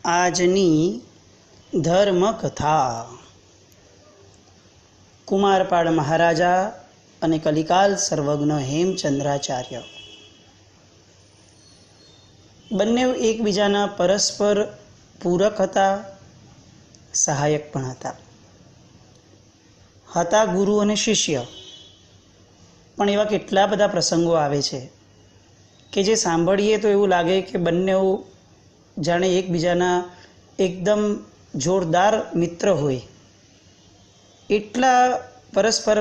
આજની ધર્મકથા કુમારપાળ મહારાજા અને કલિકાલ સર્વજ્ઞ હેમચંદ્રાચાર્ય બંને એકબીજાના પરસ્પર પૂરક હતા, સહાયક પણ હતા ગુરુ અને શિષ્ય. પણ એવા કેટલા બધા પ્રસંગો આવે છે કે જે સાંભળીએ તો એવું લાગે કે બંને જાણે એકબીજાના એકદમ જોરદાર મિત્ર હોય, એટલા પરસ્પર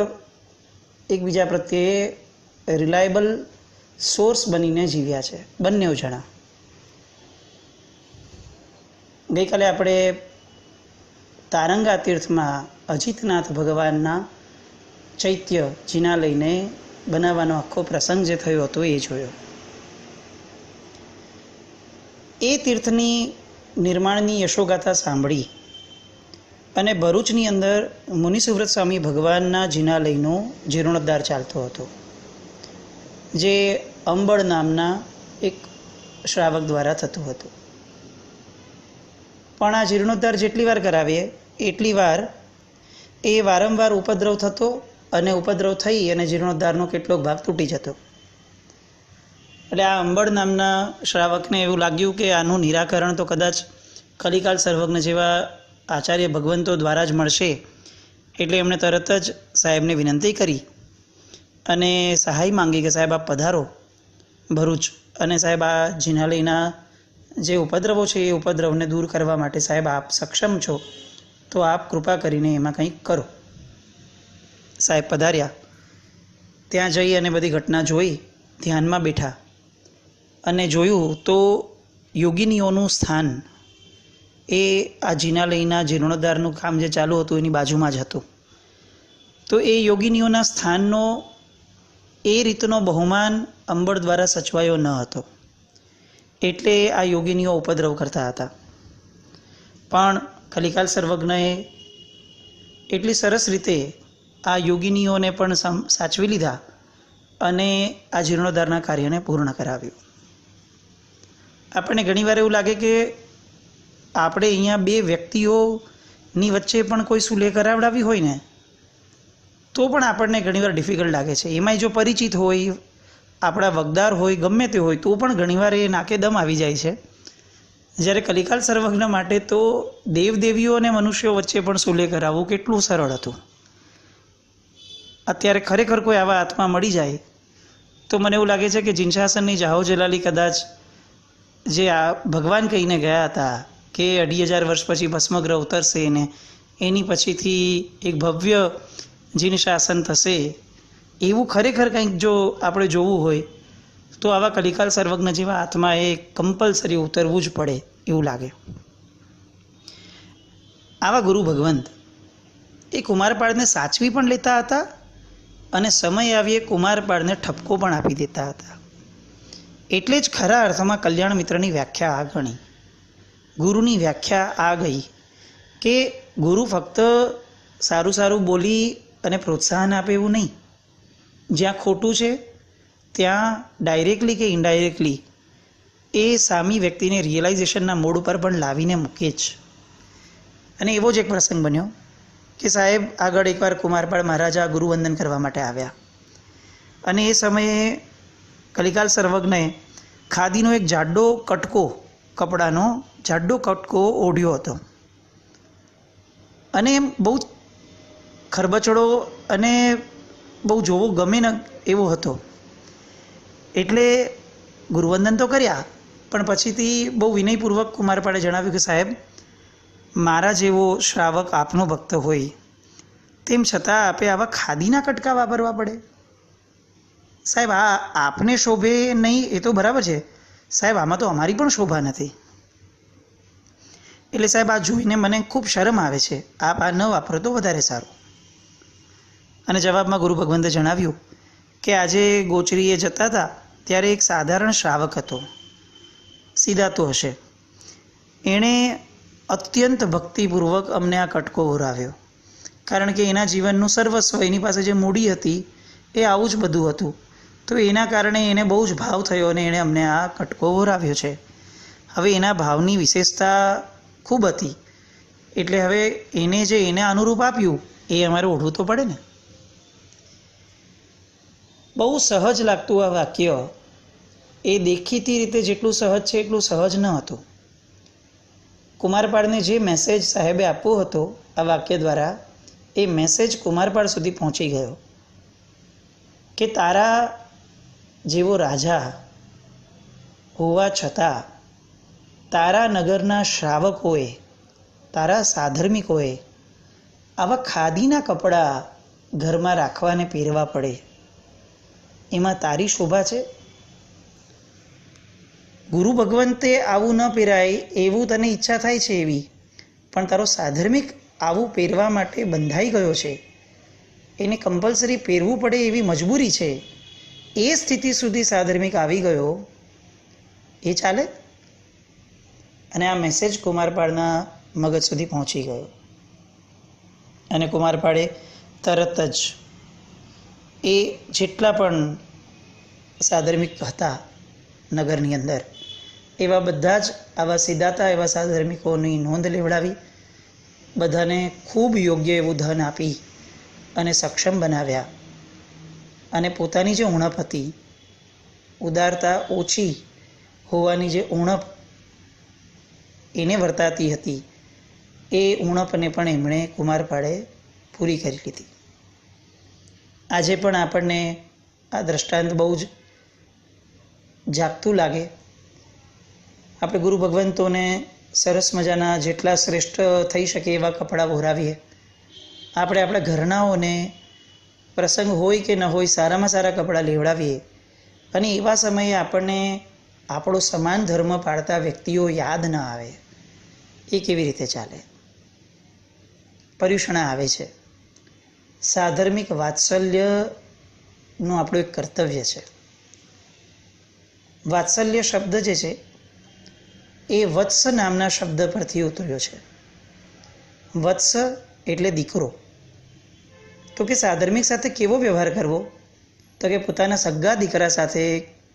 એકબીજા પ્રત્યે રિલાયબલ સોર્સ બનીને જીવ્યા છે બંને જણા. ગઈકાલે આપણે તારંગા તીર્થમાં અજીતનાથ ભગવાનના ચૈત્ય જિનાલયને બનાવવાનો આખો પ્રસંગ જે થયો હતો એ જોયો. એ તીર્થની નિર્માણની યશોગાથા સાંભળી અને ભરૂચની અંદર મુનિસુવ્રત સ્વામી ભગવાનના જિનાલયનો જીર્ણોદ્ધાર ચાલતો હતો, જે અંબળ નામના એક શ્રાવક દ્વારા થતું હતું. પણ આ જીર્ણોદ્ધાર જેટલી વાર કરાવીએ એટલી વાર એ વારંવાર ઉપદ્રવ થતો અને ઉપદ્રવ થઈ અને જીર્ણોદ્ધારનો કેટલોક ભાગ તૂટી જતો. એટલે આ અંબળ નામના શ્રાવકને એવું લાગ્યું કે આનું નિરાકરણ તો કદાચ કલિકાલ સર્વજ્ઞ જેવા આચાર્ય ભગવંતો દ્વારા જ મળશે. એટલે એમણે તરત જ સાહેબને વિનંતી કરી અને સહાય માંગી કે સાહેબ આપ પધારો ભરૂચ, અને સાહેબ આ જિનાલયના જે ઉપદ્રવો છે એ ઉપદ્રવને દૂર કરવા માટે સાહેબ આપ સક્ષમ છો તો આપ કૃપા કરીને એમાં કંઈક કરો. સાહેબ પધાર્યા, ત્યાં જઈ અને બધી ઘટના જોઈ, ધ્યાનમાં બેઠા અને જોયું તો યોગિનીઓનું સ્થાન એ આ જિનાલયના જીર્ણોદ્ધારનું કામ જે ચાલુ હતું એની બાજુમાં જ હતું. તો એ યોગિનીઓના સ્થાનનો એ રીતનો બહુમાન અંબળ દ્વારા સચવાયો ન હતો, એટલે આ યોગિનીઓ ઉપદ્રવ કરતા હતા. પણ કલિકાલ સર્વજ્ઞએ એટલી સરસ રીતે આ યોગિનીઓને પણ સાચવી લીધા અને આ જીર્ણોદ્ધારના કાર્યને પૂર્ણ કરાવ્યું. આપણને ઘણીવાર એવું લાગે કે આપણે અહીંયા બે વ્યક્તિઓની વચ્ચે પણ કોઈ સુલેહ કરાવડાવી હોય ને તો પણ આપણને ઘણીવાર ડિફિકલ્ટ લાગે છે. એમાંય જો પરિચિત હોય, આપણા વગદાર હોય, ગમે તે હોય તો પણ ઘણીવાર એ નાકે દમ આવી જાય છે. જ્યારે કલિકાલ સર્વજ્ઞ માટે તો દેવદેવીઓ અને મનુષ્યો વચ્ચે પણ સુલેહ કરાવવું કેટલું સરળ હતું. અત્યારે ખરેખર કોઈ આવા આત્મા મળી જાય તો મને એવું લાગે છે કે જિનશાસનની જાહો જલાલી કદાચ જે આ ભગવાન કહીને ગયા હતા કે 2500 વર્ષ પછી ભસ્મગ્રહ ઉતરશે ને એની પછીથી એક ભવ્ય જિનશાસન થશે, એવું ખરેખર કંઈક જો આપણે જોવું હોય તો આવા કલિકાલ સર્વજ્ઞ જેવા આત્માએ કમ્પલસરી ઉતરવું જ પડે એવું લાગે. આવા ગુરુ ભગવંત એ કુમારપાળને સાચવી પણ લેતા હતા અને સમય આવીએ કુમારપાળને ઠપકો પણ આપી દેતા હતા. એટલે જ ખરા અર્થમાં કલ્યાણ મિત્રની વ્યાખ્યા આ ગણી, ગુરુની વ્યાખ્યા આ ગઈ કે ગુરુ ફક્ત સારું સારું બોલી અને પ્રોત્સાહન આપે એવું નહીં, જ્યાં ખોટું છે ત્યાં ડાયરેક્ટલી કે ઇનડાયરેક્ટલી એ સામી વ્યક્તિને રિયલાઇઝેશનના મોડ ઉપર પણ લાવીને મૂકે જ. અને એવો જ એક પ્રસંગ બન્યો કે સાહેબ આગળ એકવાર કુમારપાળ મહારાજા ગુરુવંદન કરવા માટે આવ્યા અને એ સમયે કલિકાલ સર્વજ્ઞએ ખાદીનો એક જાડો કટકો, કપડાનો જાડો કટકો ઓઢ્યો હતો અને બહુ ખરબચડો અને બહુ જોવો ગમે ન એવો હતો. એટલે ગુરુવંદન તો કર્યા પણ પછીથી બહુ વિનયપૂર્વક કુમારપાળે જણાવ્યું કે સાહેબ મારા જેવો શ્રાવક આપનો ભક્ત હોય તેમ છતાં આપે આવા ખાદીના કટકા વાપરવા પડે? સાહેબ આ આપને શોભે નહીં એ તો બરાબર છે સાહેબ, આમાં તો અમારી પણ શોભા નથી. એટલે સાહેબ આ જોઈને મને ખૂબ શરમ આવે છે, આપ આ ન વાપરો તો વધારે સારું. અને જવાબમાં ગુરુ ભગવંતે જણાવ્યું કે આજે ગોચરીએ જતા હતા ત્યારે એક સાધારણ શ્રાવક હતો, સીધાતો હશે, એણે અત્યંત ભક્તિપૂર્વક અમને આ કટકો ઓરાવ્યો, કારણ કે એના જીવનનું સર્વસ્વ, એની પાસે જે મૂડી હતી એ આવું જ બધું હતું. તો એના કારણે એને બહુ જ ભાવ થયો અને એણે અમને આ કટકો ઓરાવ્યો છે. હવે એના ભાવની વિશેષતા ખૂબ હતી, એટલે હવે એને અનુરૂપ આપ્યું એ અમારે ઓઢવું તો પડે ને. બહુ સહજ લાગતું આ વાક્ય એ દેખીતી રીતે જેટલું સહજ છે એટલું સહજ ન હતું. કુમારપાળને જે મેસેજ સાહેબે આપવો હતો આ વાક્ય દ્વારા, એ મેસેજ કુમારપાળ સુધી પહોંચી ગયો કે તારા જેવો રાજા હોવા છતાં તારા નગરના શ્રાવકોએ, તારા સાધર્મિકોએ આવા ખાદીના કપડાં ઘરમાં રાખવાને પહેરવા પડે, એમાં તારી શોભા છે? ગુરુ ભગવંતે આવું ન પહેરાય એવું તને ઈચ્છા થાય છે એવી, પણ તારો સાધર્મિક આવું પહેરવા માટે બંધાઈ ગયો છે, એને કમ્પલસરી પહેરવું પડે એવી મજબૂરી છે, એ સ્થિતિ સુધી સાધર્મિક આવી ગયો, એ ચાલે? અને આ મેસેજ કુમારપાળના મગજ સુધી પહોંચી ગયો અને કુમારપાળે તરત જ એ જેટલા પણ સાધર્મિક હતા નગરની અંદર એવા બધા જ આવા સીધાતા એવા સાધર્મિકોની નોંધ લેવડાવી, બધાને ખૂબ યોગ્ય એવું ધન આપી અને સક્ષમ બનાવ્યા. અને પોતાની જે ઉણપ હતી, ઉદારતા ઓછી હોવાની જે ઉણપ એને વર્તાતી હતી, એ ઉણપને પણ એમણે કુમારપાળે પૂરી કરી લીધી. આજે પણ આપણને આ દ્રષ્ટાંત બહુ જ જાગતું લાગે. આપણે ગુરુ ભગવંતોને સરસ મજાના જેટલા શ્રેષ્ઠ થઈ શકે એવા કપડાં વહોરાવીએ. આપણે આપણા ઘરનાઓને પ્રસંગ હોય કે ન હોય સારામાં સારા કપડાં લેવડાવીએ, અને એવા સમયે આપણને આપણો સમાન ધર્મ પાળતા વ્યક્તિઓ યાદ ન આવે, એ કેવી રીતે ચાલે? પર્યુષણા આવે છે. સાધર્મિક વાત્સલ્યનું આપણું એક કર્તવ્ય છે. વાત્સલ્ય શબ્દ જે છે એ વત્સ નામના શબ્દ પરથી ઉતર્યો છે. વત્સ એટલે દીકરો. તો કે સાધર્મિક સાથે કેવો વ્યવહાર કરવો? તો કે પોતાના સગા દીકરા સાથે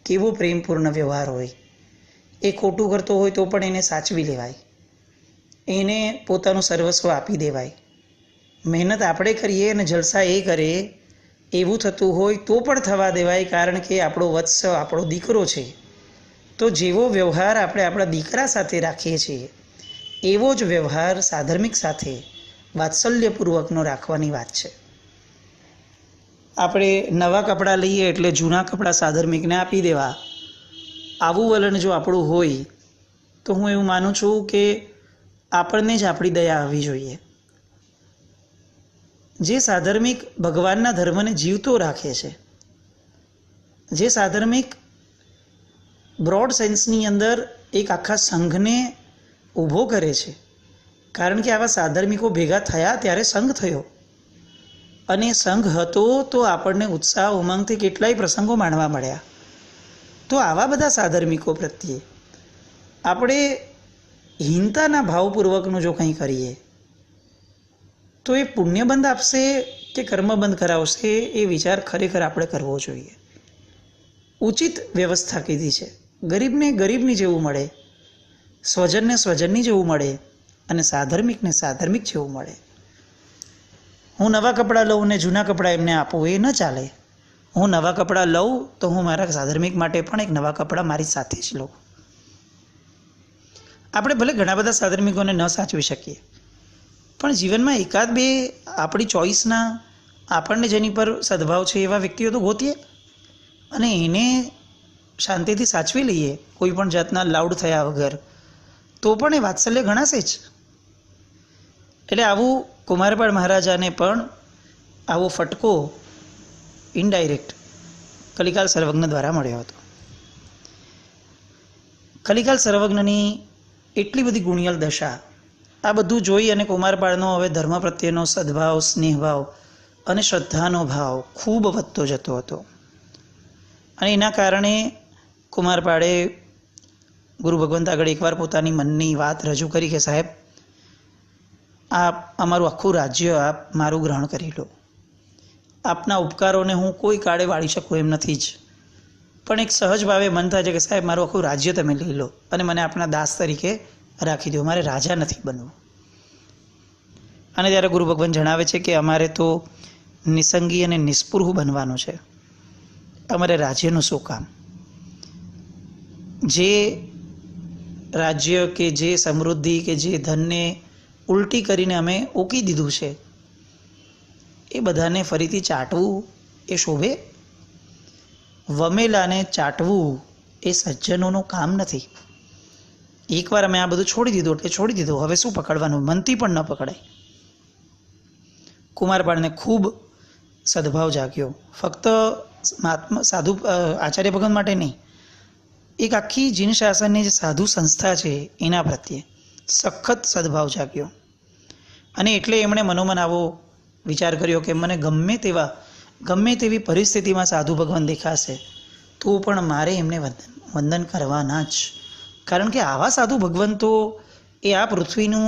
કેવો પ્રેમપૂર્ણ વ્યવહાર હોય. એ ખોટું કરતો હોય તો પણ એને સાચવી લેવાય, એને પોતાનું સર્વસ્વ આપી દેવાય. મહેનત આપણે કરીએ અને જલસા એ કરે એવું થતું હોય તો પણ થવા દેવાય, કારણ કે આપણો વત્સ આપણો દીકરો છે. તો જેવો વ્યવહાર આપણે આપણા દીકરા સાથે રાખીએ છીએ એવો જ વ્યવહાર સાધર્મિક સાથે વાત્સલ્યપૂર્વકનો રાખવાની વાત છે. આપણે નવા કપડાં લઈએ એટલે જૂના કપડાં સાધર્મિકને આપી દેવા, આવું વલણ જો આપણું હોય તો હું એવું માનું છું કે આપણને જ આપણી દયા આવવી જોઈએ. જે સાધર્મિક ભગવાનના ધર્મને જીવતો રાખે છે, જે સાધર્મિક બ્રોડ સેન્સની અંદર એક આખા સંઘને ઊભો કરે છે, કારણ કે આવા સાધર્મિકો ભેગા થયા ત્યારે સંઘ થયો, અને સંઘ હતો તો આપણને ઉત્સાહ ઉમંગથી કેટલાય પ્રસંગો માણવા મળ્યા. તો આવા બધા સાધર્મિકો પ્રત્યે આપણે હીનતાના ભાવપૂર્વકનું જો કંઈ કરીએ તો એ પુણ્યબંધ આપશે કે કર્મબંધ કરાવશે, એ વિચાર ખરેખર આપણે કરવો જોઈએ. ઉચિત વ્યવસ્થા કીધી છે. ગરીબને ગરીબની જેવું મળે, સ્વજનને સ્વજનની જેવું મળે, અને સાધર્મિકને સાધર્મિક જેવું મળે. હું નવા કપડાં લઉં ને જૂના કપડાં એમને આપું, એ ન ચાલે. હું નવા કપડાં લઉં તો હું મારા સાધર્મિક માટે પણ એક નવા કપડાં મારી સાથે જ લઉં. આપણે ભલે ઘણા બધા સાધર્મિકોને ન સાચવી શકીએ, પણ જીવનમાં એકાદ બે આપણી ચોઈસના આપણને જેની પર સદભાવ છે એવા વ્યક્તિઓ તો ગોતીએ અને એને શાંતિથી સાચવી લઈએ, કોઈ પણ જાતના લાઉડ થયા વગર, તો પણ એ વાત્સલ્ય ગણાશે જ. એટલે આવું કુમારપાળ મહારાજાને પણ આવો ફટકો ઇનડાયરેક્ટ કલિકાલ સર્વજ્ઞ દ્વારા મળ્યો હતો. કલિકાલ સર્વજ્ઞની એટલી બધી ગુણિયલ દશા, આ બધું જોઈ અને કુમારપાળનો હવે ધર્મ પ્રત્યેનો સદભાવ, સ્નેહભાવ અને શ્રદ્ધાનો ભાવ ખૂબ વધતો જતો હતો. અને એના કારણે કુમારપાળે ગુરુ ભગવંત આગળ એકવાર પોતાની મનની વાત રજૂ કરી કે સાહેબ, આપ અમારું આખું રાજ્ય આપ મારું ગ્રહણ કરી લો. આપના ઉપકારોને હું કોઈ કાળે વાળી શકું એમ નથી જ, પણ એક સહજ ભાવે મન થાય છે કે સાહેબ મારું આખું રાજ્ય તમે લઈ લો અને મને આપના દાસ તરીકે રાખી દો, મારે રાજા નથી બનવું. અને ત્યારે ગુરુ ભગવાન જણાવે છે કે અમારે તો નિસંગી અને નિસ્પૃહ બનવાનું છે, અમારે રાજ્યનું શું કામ? જે રાજ્ય કે જે સમૃદ્ધિ કે જે ધનને ઉલટી કરીને અમે ઓકી દીધું છે, એ બધાને ફરીથી ચાટવું એ શોભે? વમેલાને ચાટવું એ સજ્જનોનું કામ નથી. એકવાર અમે આ બધું છોડી દીધું એટલે છોડી દીધું, હવે શું પકડવાનું? મનથી પણ ન પકડાય. કુમારપાળને ખૂબ સદભાવ જાગ્યો, ફક્ત સાધુ આચાર્ય ભગવાન માટે નહીં, એક આખી જીન શાસનની જે સાધુ સંસ્થા છે એના પ્રત્યે સખત સદભાવ જાગ્યો. અને એટલે એમણે મનોમન આવો વિચાર કર્યો કે મને ગમે તેવી પરિસ્થિતિમાં સાધુ ભગવાન દેખાશે તો પણ મારે એમને વંદન કરવાના જ, કારણ કે આવા સાધુ ભગવાન તો એ આ પૃથ્વીનો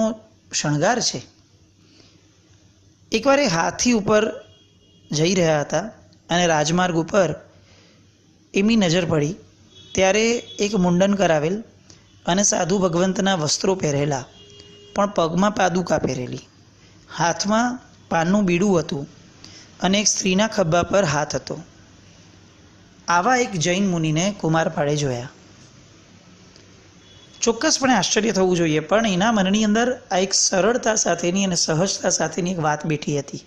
શણગાર છે. એકવાર એ હાથી ઉપર જઈ રહ્યા હતા અને રાજમાર્ગ ઉપર એમની નજર પડી, ત્યારે એક મુંડન કરાવેલ અને સાધુ ભગવંતના વસ્ત્રો પહેરેલા, પણ પગમાં પાદુકા પહેરેલી, હાથમાં પાનનું બીડું હતું અને એક સ્ત્રીના ખભા પર હાથ હતો. આવા એક જૈન મુનિને કુમારપાળે જોયા. ચોક્કસપણે આશ્ચર્ય થવું જોઈએ, પણ એના મનની અંદર આ એક સરળતા સાથેની અને સહજતા સાથેની એક વાત બેઠી હતી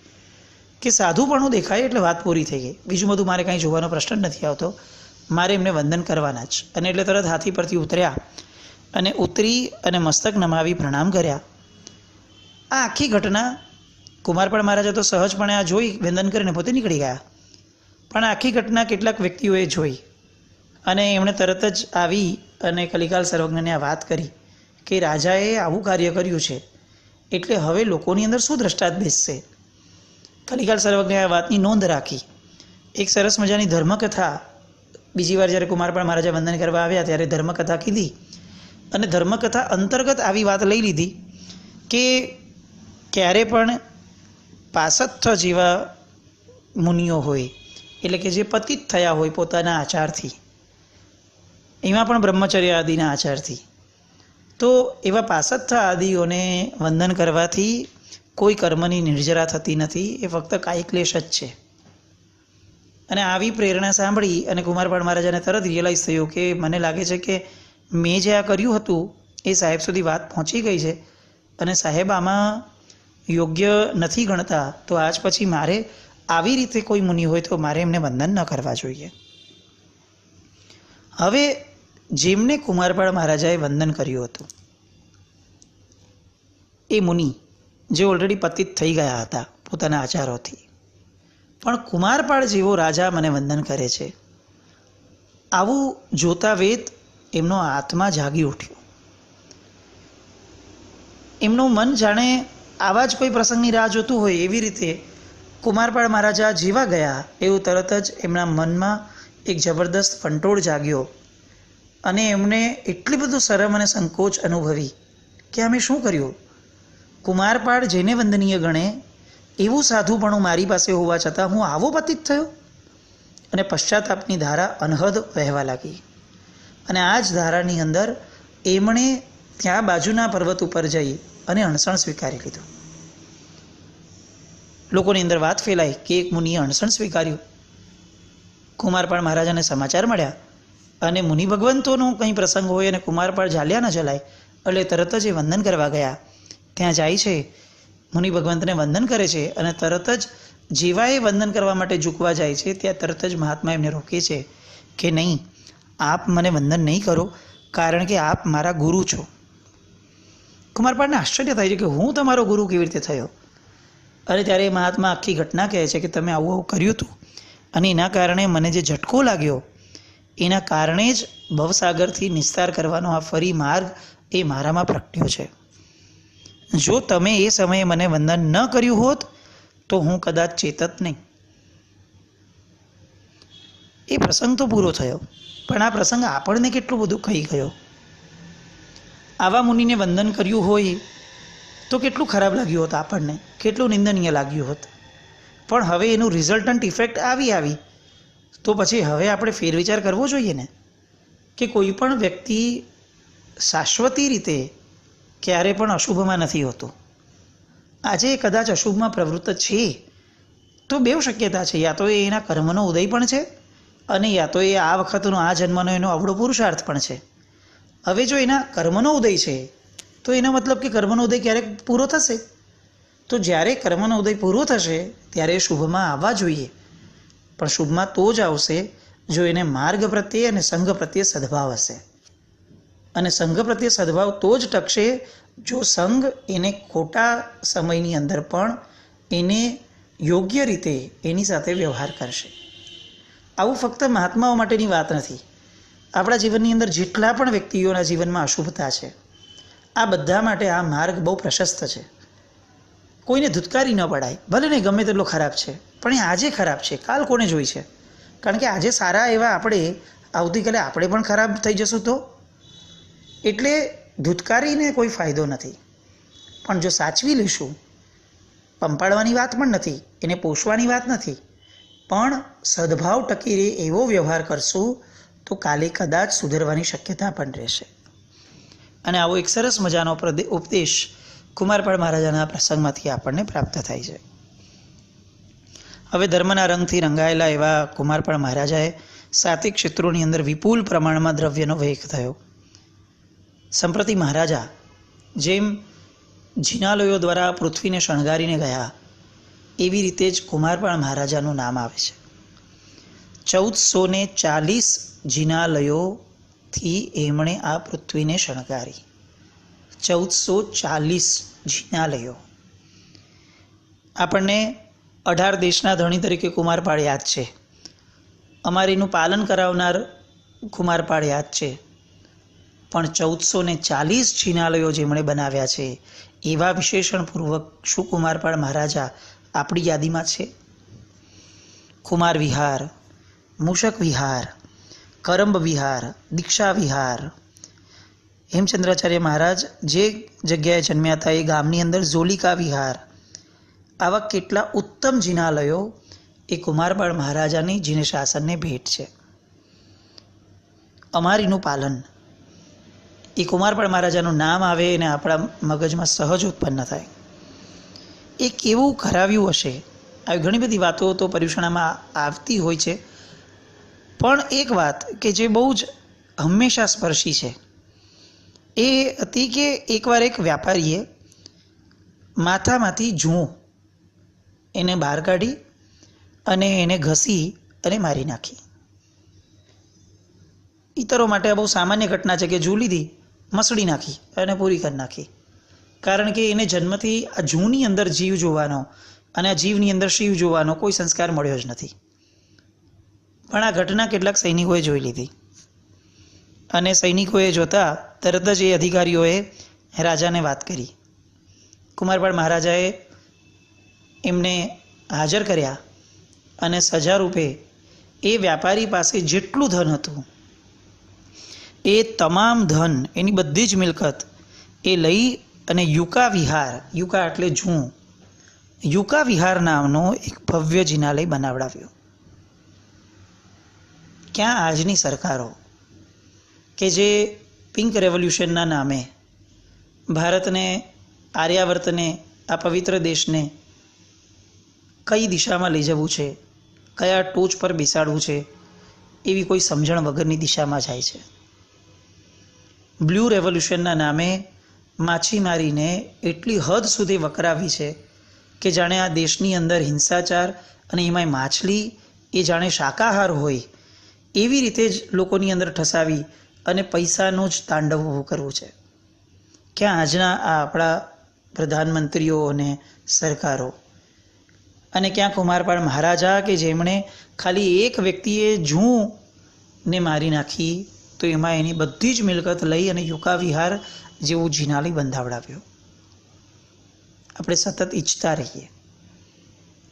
કે સાધુપણું દેખાય એટલે વાત પૂરી થઈ ગઈ, બીજું બધું મારે કાંઈ જોવાનો પ્રશ્ન નથી આવતો, મારે એમને વંદન કરવાના જ. અને એટલે તરત હાથી પરથી ઉતર્યા અને ઉતરી અને મસ્તક નમાવી પ્રણામ કર્યા. આ આખી ઘટના કુમારપાળ મહારાજા તો સહજપણે આ જોઈ વંદન કરીને પોતે નીકળી ગયા, પણ આખી ઘટના કેટલાક વ્યક્તિઓએ જોઈ અને એમણે તરત જ આવી અને કલિકાલ સર્વજ્ઞને આ વાત કરી કે રાજાએ આવું કાર્ય કર્યું છે, એટલે હવે લોકોની અંદર શું દ્રષ્ટાંત બેસશે. કલિકાલ સર્વજ્ઞે આ વાતની નોંધ રાખી. એક સરસ મજાની ધર્મકથા બીજી વાર જ્યારે કુમારપાળ મહારાજા વંદન કરવા આવ્યા ત્યારે ધર્મકથા કીધી અને ધર્મકથા અંતર્ગત આવી વાત લઈ લીધી કે ક્યારે પણ પાસત્થ જેવા મુનિઓ હોય, એટલે કે જે પતિત થયા હોય પોતાના આચારથી, એમાં પણ બ્રહ્મચર્ય આદિના આચારથી, તો એવા પાસત્થ આદિઓને વંદન કરવાથી કોઈ કર્મની નિર્જરા થતી નથી, એ ફક્ત કાયક્લેશ જ છે. અને આવી પ્રેરણા સાંભળી અને કુમારપાળ મહારાજાને તરત રિયલાઇઝ થયું કે મને લાગે છે કે મેં જે આ કર્યું હતું એ સાહેબ સુધી વાત પહોંચી ગઈ છે અને સાહેબ આમાં યોગ્ય નથી ગણતા, તો આજ પછી મારે આવી રીતે કોઈ મુનિ હોય તો મારે એમને વંદન ન કરવા જોઈએ. હવે જેમને કુમારપાળ મહારાજાએ વંદન કર્યું હતું એ મુનિ જે ઓલરેડી પતિત થઈ ગયા હતા પોતાના આચારોથી, પણ કુમારપાળ જેવો રાજા મને વંદન કરે છે, આવું જોતા વેત એમનો આત્મા જાગી ઉઠ્યો. એમનું મન જાણે આવા જ કોઈ પ્રસંગની રાહ જોતું હોય એવી રીતે કુમારપાળ મહારાજા જીવા ગયા એવું તરત જ એમના મનમાં એક જબરદસ્ત ફંટોળ જાગ્યો અને એમને એટલી બધું શરમ અને સંકોચ અનુભવી કે અમે શું કર્યું. કુમારપાળ જેને વંદનીય ગણે એવું સાધુપણું મારી પાસે હોવા છતાં હું આવો પતિત થયો. અને પશ્ચાતાપની ધારા અનહદ વહેવા લાગી અને આ જ ધારાની અંદર એમણે ત્યાં બાજુના પર્વત ઉપર જઈ અને અણસણ સ્વીકારી લીધું. લોકોની અંદર વાત ફેલાઈ કે એક મુનિએ અણસણ સ્વીકાર્યું. કુમારપાળ મહારાજાને સમાચાર મળ્યા અને મુનિ ભગવંતોનો કંઈ પ્રસંગ હોય અને કુમારપાળ ઝાલ્યા ન ચલાય એટલે તરત જ એ વંદન કરવા ગયા. ત્યાં જાય છે, મુનિ ભગવંતને વંદન કરે છે અને તરત જ જેવા એ વંદન કરવા માટે ઝૂકવા જાય છે ત્યાં તરત જ મહાત્મા એમને રોકે છે કે નહીં, આપ મને વંદન નહીં કરો, કારણ કે આપ મારા ગુરુ છો. કુમારપાળને આશ્ચર્ય થાય છે કે હું તમારો ગુરુ કેવી રીતે થયો. અને ત્યારે એ મહાત્મા આખી ઘટના કહે છે કે તમે આવું આવું કર્યું હતું અને એના કારણે મને જે ઝટકો લાગ્યો એના કારણે જ ભવસાગરથી નિસ્તાર કરવાનો આ ફરી માર્ગ એ મારામાં પ્રગટ્યો છે. જો તમે એ સમયે મને વંદન ન કર્યું હોત તો હું કદાચ ચેતત નહીં. એ પ્રસંગ તો પૂરો થયો, પણ આ પ્રસંગ આપણને કેટલું બધું કહી ગયો. આવા મુનિને વંદન કર્યું હોય તો કેટલું ખરાબ લાગ્યું હોત આપણને, કેટલું નિંદનીય લાગ્યું હોત. પણ હવે એનું રિઝલ્ટન્ટ ઇફેક્ટ આવી તો પછી હવે આપણે ફેરવિચાર કરવો જોઈએ ને કે કોઈ પણ વ્યક્તિ શાશ્વતી રીતે ક્યારે પણ અશુભમાં નથી હોતું. આજે કદાચ અશુભમાં પ્રવૃત્ત છે તો બેવ શક્યતા છે, યા તો એ એના કર્મનો ઉદય પણ છે અને યા તો એ આ વખતનો આ જન્મનો એનો અવળો પુરુષાર્થ પણ છે. હવે જો એના કર્મનો ઉદય છે તો એનો મતલબ કે કર્મનો ઉદય ક્યારેક પૂરો થશે. તો જ્યારે કર્મનો ઉદય પૂરો થશે ત્યારે શુભમાં આવવા જોઈએ, પણ શુભમાં તો જ આવશે જો એને માર્ગ પ્રત્યે અને સંઘ પ્રત્યે સદભાવ હશે. અને સંઘ પ્રત્યે સદભાવ તો જ ટકશે જો સંઘ એને ખોટા સમયની અંદર પણ એને યોગ્ય રીતે એની સાથે વ્યવહાર કરશે. આવું ફક્ત મહાત્માઓ માટેની વાત નથી. આપણા જીવનની અંદર જેટલા પણ વ્યક્તિઓના જીવનમાં અશુભતા છે, આ બધા માટે આ માર્ગ બહુ પ્રશસ્ત છે. કોઈને ધુતકારી ન પડાય, ભલે ને ગમે તેટલો ખરાબ છે, પણ એ આજે ખરાબ છે, કાલ કોને જોઈ છે? કારણ કે આજે સારા એવા આપણે, આવતીકાલે આપણે પણ ખરાબ થઈ જશું તો. એટલે ધુતકારીને કોઈ ફાયદો નથી, પણ જો સાચવી લઈશું, પંપાડવાની વાત પણ નથી, એને પોષવાની વાત નથી, પણ સદભાવ ટકી રહે એવો વ્યવહાર કરશું તો કાલે કદાચ સુધરવાની શક્યતા પણ રહેશે. અને આવો એક સરસ મજાનો ઉપદેશ કુમારપાળ મહારાજાના પ્રસંગમાંથી આપણને પ્રાપ્ત થાય છે. હવે ધર્મના રંગથી રંગાયેલા એવા કુમારપાળ મહારાજાએ સાતે ક્ષેત્રોની અંદર વિપુલ પ્રમાણમાં દ્રવ્યનો વહેક થયો. સંપ્રતિ મહારાજા જેમ જિનાલયો દ્વારા પૃથ્વીને શણગારીને ગયા, એવી રીતે જ કુમારપાળ મહારાજાનું નામ આવે છે. 1440 જિનાલયોથી એમણે આ પૃથ્વીને શણગારી. 1440 જિનાલયો. આપણને 18 દેશના ધણી તરીકે કુમારપાળ યાદ છે, અમારીનું પાલન કરાવનાર કુમારપાળ યાદ છે, પણ 1440 જિનાલયો જેમણે બનાવ્યા છે એવા વિશેષણપૂર્વક શું કુમારપાળ મહારાજા આપણી યાદીમાં છે? કુમાર વિહાર, મૂષક વિહાર, કરંબ વિહાર, દીક્ષા વિહાર. હેમચંદ્રાચાર્ય મહારાજ જે જગ્યાએ જન્મ્યા હતા એ ગામની અંદર ઝોલિકા વિહાર. આવા કેટલા ઉત્તમ જિનાલયો એ કુમારપાળ મહારાજાની જીને શાસનને ભેટ છે. અમારીનું પાલન એ કુમારપાળ મહારાજાનું નામ આવે અને આપણા મગજમાં સહજ ઉત્પન્ન થાય. એ કેવું કરાવ્યું હશે? આવી ઘણી બધી વાતો તો પર્યુષણામાં આવતી હોય છે, પણ એક વાત કે જે બહુ જ હંમેશા સ્પર્શી છે એ હતી કે એકવાર એક વ્યાપારીએ માથામાંથી જું એને બહાર કાઢી અને એને ઘસી અને મારી નાખી. ઈતરો માટે આ બહુ સામાન્ય ઘટના છે કે જૂ લીધી, મસળી નાખી અને પૂરી કરી નાખી. કારણ કે એને જન્મથી આ જૂની અંદર જીવ જોવાનો અને આ જીવની અંદર શિવ જોવાનો કોઈ સંસ્કાર મળ્યો જ નથી. પણ આ ઘટના કેટલાક સૈનિકોએ જોઈ લીધી અને સૈનિકોએ જોતા તરત જ એ અધિકારીઓએ રાજાને વાત કરી. કુમારપાળ મહારાજાએ એમને હાજર કર્યા અને સજા રૂપે એ વ્યાપારી પાસે જેટલું ધન હતું એ તમામ ધન, એની બધી જ મિલકત એ લઈ અને યુકા વિહાર, યુકા એટલે જૂં, યુકા વિહાર નામનો એક ભવ્ય જિનાલય બનાવડાવ્યો. ક્યાં આજની સરકારો કે જે પિંક રેવોલ્યુશનના નામે ભારતને, આર્યાવર્તને, આ પવિત્ર દેશને કઈ દિશામાં લઈ જવું છે, કયા ટોચ પર બેસાડવું છે, એવી કોઈ સમજણ વગરની દિશામાં જાય છે. બ્લુ રેવોલ્યુશનના નામે માછીમારીને એટલી હદ સુધી વકરાવી છે કે જાણે આ દેશની અંદર હિંસાચાર અને એમાંય માછલી એ જાણે શાકાહાર હોય એવી રીતે જ લોકોની અંદર ઠસાવી અને પૈસાનું જ તાંડવ ઊભું કરવું છે. ક્યાં આજના આ આપણા પ્રધાનમંત્રીઓ અને સરકારો, અને ક્યાં કુમારપાળ મહારાજા કે જેમણે ખાલી એક વ્યક્તિએ જૂને મારી નાખી તો એમાં એની બધી જ મિલકત લઈ અને યુકા વિહાર જેવું જિનાલય બંધાવડાવ્યો. આપણે સતત ઈચ્છતા રહીએ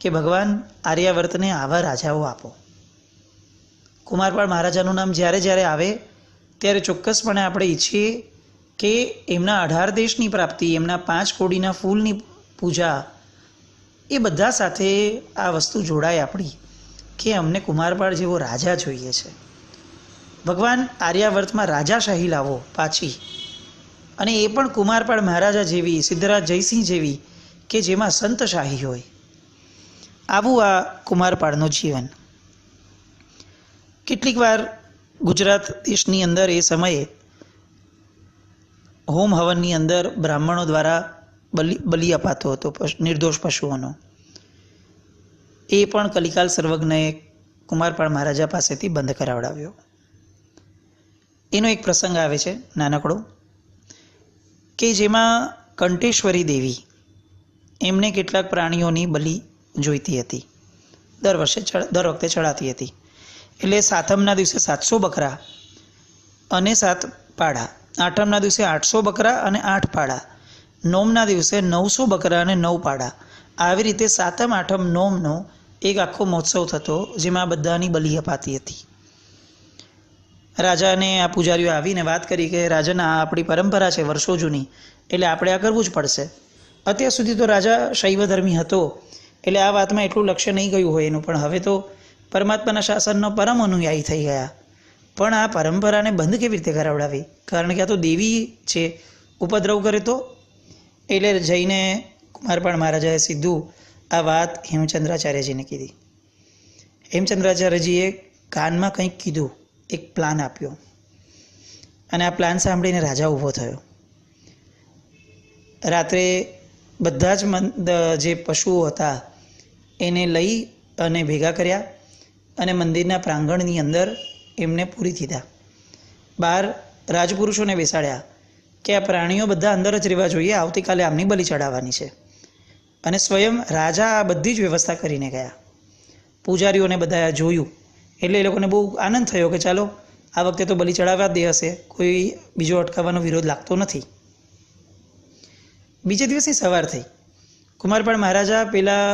કે ભગવાન આર્યાવર્તને આવા રાજાઓ આપો. કુમારપાળ મહારાજાનું નામ જ્યારે જ્યારે આવે ત્યારે ચોક્કસપણે આપણે ઈચ્છીએ કે એમના 18 દેશની પ્રાપ્તિ, એમના 5 કોડીના ફૂલની પૂજા, એ બધા સાથે આ વસ્તુ જોડાય આપણી કે અમને કુમારપાળ જેવો રાજા જોઈએ છે. ભગવાન આર્યાવર્તમાં રાજાશાહી લાવો પાછી, અને એ પણ કુમારપાળ મહારાજા જેવી, સિદ્ધરાજ જયસિંહ જેવી, કે જેમાં સંતશાહી હોય. આવું આ કુમારપાળનું જીવન. કેટલીક વાર ગુજરાત દેશની અંદર એ સમયે હોમ હવનની અંદર બ્રાહ્મણો દ્વારા બલિ અપાતો હતો નિર્દોષ પશુઓનો. એ પણ કલિકાલ સર્વજ્ઞએ કુમારપાળ મહારાજા પાસેથી બંધ કરાવડાવ્યો. એનો એક પ્રસંગ આવે છે નાનકડો, કે જેમાં કંઠેશ્વરી દેવી એમને કેટલાક પ્રાણીઓની બલિ જોઈતી હતી. દર વખતે ચડાતી હતી. એટલે સાતમના દિવસે 700 બકરા અને 7 પાડા, આઠમના દિવસે 800 બકરા અને 8 પાડા, નોમના દિવસે 900 બકરા અને 9 પાડા. આવી રીતે સાતમ આઠમ નોમનો એક આખો મહોત્સવ થતો, જેમાં બધાની બલિ અપાતી હતી. રાજાને આ પૂજારીઓ આવીને વાત કરી કે રાજન, આ આપણી પરંપરા છે વર્ષો જૂની, એટલે આપણે આ કરવું જ પડશે. અત્યાર સુધી તો રાજા શૈવધર્મી હતો, એટલે આ વાતમાં એટલું લક્ષ્ય નહીં ગયું હોય એનું, પણ હવે તો પરમાત્માના શાસનનો પરમ અનુયાયી થઈ ગયા. પણ આ પરંપરાને બંધ કેવી રીતે કરાવડાવી? કારણ કે આ તો દેવી છે, ઉપદ્રવ કરે તો. એટલે જઈને કુમારપાળ મહારાજાએ સીધું આ વાત હેમચંદ્રાચાર્યજીને કીધી. હેમચંદ્રાચાર્યજીએ કાનમાં કંઈક કીધું, એક પ્લાન આપ્યો, અને આ પ્લાન સાંભળીને રાજા ઊભો થયો. રાત્રે બધા જ જે પશુઓ હતા એને લઈ અને ભેગા કર્યા અને મંદિરના પ્રાંગણની અંદર એમને પૂરી દીધા. બહાર રાજપુરુષોને બેસાડ્યા કે આ પ્રાણીઓ બધા અંદર જ રહેવા જોઈએ, આવતીકાલે આમની બલિ ચડાવવાની છે. અને સ્વયં રાજા આ બધી જ વ્યવસ્થા કરીને ગયા. પૂજારીઓને બધા જોયું એટલે એ લોકોને બહુ આનંદ થયો કે ચાલો આ વખતે તો બલિ ચડાવવા જ દે હશે, કોઈ બીજો અટકાવવાનો વિરોધ લાગતો નથી. બીજે દિવસની સવાર થઈ. કુમારપાળ મહારાજા પેલા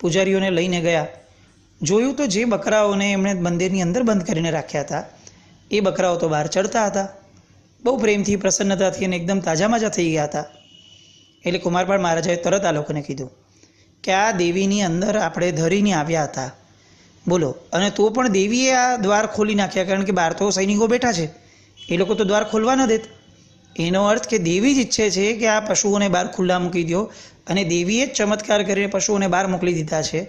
પૂજારીઓને લઈને ગયા. જોયું તો જે બકરાઓને એમણે મંદિરની અંદર બંધ કરીને રાખ્યા હતા એ બકરાઓ તો બહાર ચડતા હતા. બહુ પ્રેમથી, પ્રસન્નતાથી અને એકદમ તાજામાજા થઈ ગયા હતા. એટલે કુમારપાળ મહારાજાએ તરત આ લોકોને કીધું કે આ દેવીની અંદર આપણે ધરીને આવ્યા હતા, બોલો. અને તો પણ દેવીએ આ દ્વાર ખોલી નાખ્યા, કારણ કે બહાર તો સૈનિકો બેઠા છે, એ લોકો તો દ્વાર ખોલવા ન દેત. એનો અર્થ કે દેવી જ ઈચ્છે છે કે આ પશુઓને બહાર ખુલ્લા મૂકી દો, અને દેવીએ જ ચમત્કાર કરીને પશુઓને બહાર મોકલી દીધા છે.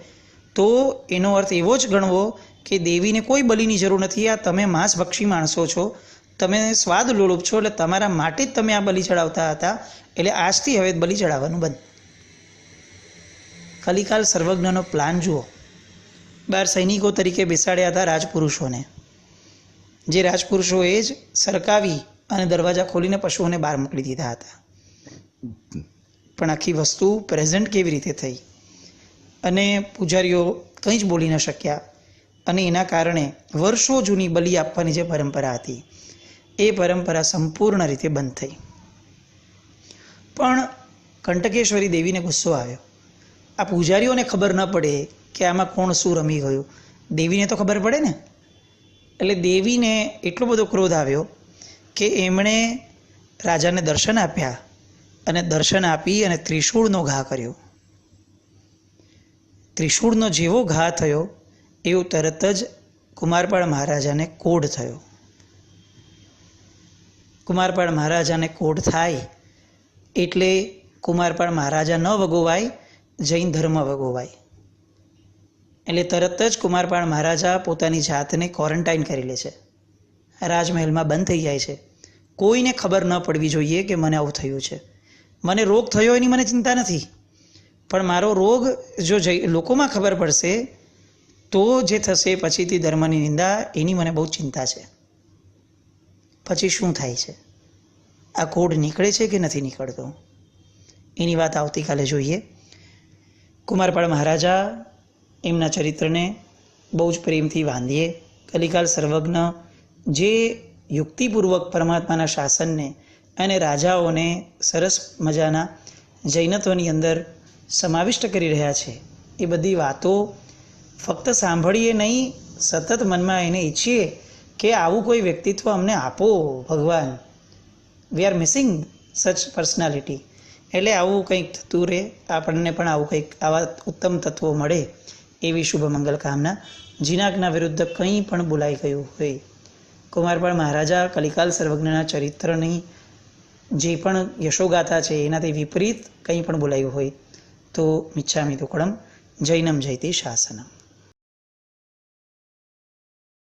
તો એનો અર્થ એવો જ ગણવો કે દેવીને કોઈ બલિની જરૂર નથી. આ તમે માંસભક્ષી માણસો છો, તમે સ્વાદ લોલુપ છો, એટલે તમારા માટે જ તમે આ બલિ ચડાવતા હતા. એટલે આજથી હવે બલિ ચડાવવાનું બંધ. કલિકાલ સર્વજ્ઞનો પ્લાન જુઓ. બહાર સૈનિકો તરીકે બેસાડ્યા હતા રાજપુરુષોને, જે રાજપુરુષોએ જ સરકાવી અને દરવાજા ખોલીને પશુઓને બહાર મોકલી દીધા હતા. પણ આખી વસ્તુ પ્રેઝન્ટ કેવી રીતે થઈ? અને પૂજારીઓ કંઈ જ બોલી ન શક્યા, અને એના કારણે વર્ષો જૂની બલિ આપવાની જે પરંપરા હતી એ પરંપરા સંપૂર્ણ રીતે બંધ થઈ. પણ કંટકેશ્વરી દેવીને ગુસ્સો આવ્યો. આ પૂજારીઓને ખબર ન પડે કે આમાં કોણ શું રમી ગયું, દેવીને તો ખબર પડે ને. એટલે દેવીને એટલો બધો ક્રોધ આવ્યો કે એમણે રાજાને દર્શન આપ્યા, અને દર્શન આપી અને ત્રિશૂળનો ઘા કર્યો. ત્રિશૂળનો જેવો ઘા થયો એવો તરત જ કુમારપાળ મહારાજાને કોઢ થયો. કુમારપાળ મહારાજાને કોઢ થાય એટલે કુમારપાળ મહારાજા ન વગોવાય, જૈન ધર્મ વગોવાય. એટલે તરત જ કુમારપાળ મહારાજા પોતાની જાતને ક્વોરન્ટાઇન કરી લે છે, રાજમહેલમાં બંધ થઈ જાય છે. કોઈને ખબર ન પડવી જોઈએ કે મને આવું થયું છે. મને રોગ થયો એની મને ચિંતા નથી, પણ મારો રોગ જો લોકોમાં ખબર પડશે તો જે થશે પછીથી ધર્મની નિંદા, એની મને બહુ ચિંતા છે. પછી શું થાય છે? આ કોડ નીકળે છે કે નથી નીકળતો, એની વાત આવતીકાલે જોઈએ. કુમારપાળ મહારાજા એમના ચરિત્રને બહુ જ પ્રેમથી વાંધીએ. કલિકાલ સર્વજ્ઞ જે યુક્તિપૂર્વક પરમાત્માના શાસનને અને રાજાઓને સરસ મજાના જૈનત્વની અંદર સમાવિષ્ટ કરી રહ્યા છે, એ બધી વાતો ફક્ત સાંભળીએ નહીં, સતત મનમાં એને ઈચ્છીએ કે આવું કોઈ વ્યક્તિત્વ અમને આપો ભગવાન. We are missing such personality. એટલે આવું કંઈક થતું રહે, આપણને પણ આવું કંઈક આવા ઉત્તમ તત્વો મળે એવી શુભ મંગલ કામના. જીનાકના વિરુદ્ધ કંઈ પણ બોલાઈ ગયું હોય, કુમારપાળ મહારાજા કલિકાલ સર્વજ્ઞના ચરિત્રની જે પણ યશોગાથા છે એનાથી વિપરીત કંઈ પણ બોલાયું હોય તો મિચ્છામિ દુક્કડમ જૈનમ જયતિ શાસનમ.